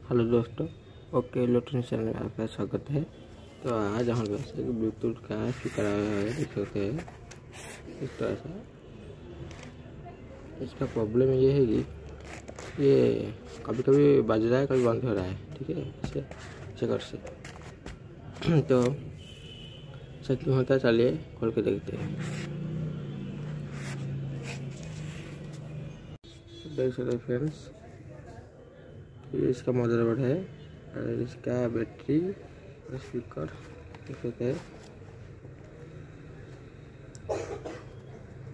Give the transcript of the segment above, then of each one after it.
Hello दोस्तों, okay electronic channel में आपका स्वागत है। तो आज हमारे पास एक ब्लूटूथ का स्पीकर आया है, देख सकते हैं इस तरह से। इसका प्रॉब्लम ये है कि ये कभी कभी बज रहा है, कभी बंद हो रहा है। ठीक है, इसे चेकर से तो ऐसा क्यों होता है, चलिए खोल के देखते हैं। देख सकते फ्रेंड्स, ये इसका मदरबोर्ड है और इसका बैटरी और स्पीकर देख सकते हैं।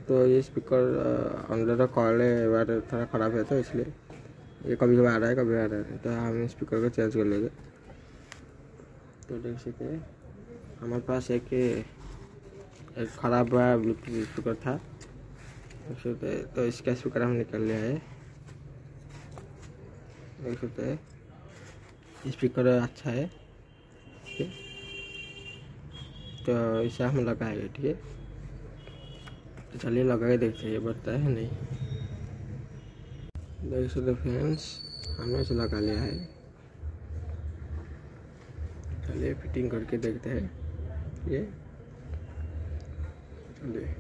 तो ये स्पीकर अंदर कॉल बार थोड़ा ख़राब है, तो इसलिए ये कभी कभी आ रहा है, कभी आ रहा है। तो हम स्पीकर को चेंज कर लेंगे। तो देख सकते हैं हमारे पास एक ख़राब ब्लूटूथ स्पीकर था, देख सकते हैं। तो इसका स्पीकर हम निकाल लिया है, देख सकते हैं स्पीकर अच्छा है। ठीक है, तो इसे हम लगाएंगे। ठीक है, तो चलिए लगा के देखते हैं ये बढ़ता है नहीं। देख सकते फ्रेंड्स, हमने इसे लगा लिया है। चलिए फिटिंग करके देखते हैं ये। चलिए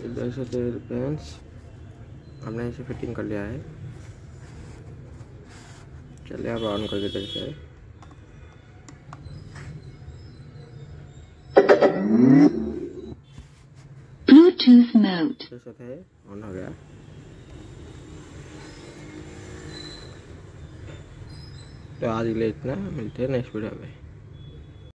देख सकते फ्रेंड्स, हमने इसे फिटिंग कर लिया है। चलिए अब ऑन करके देखते हैं। ब्लूटूथ मोड जैसे है ऑन हो गया। तो आज के लिए इतना, मिलते हैं नेक्स्ट वीडियो में।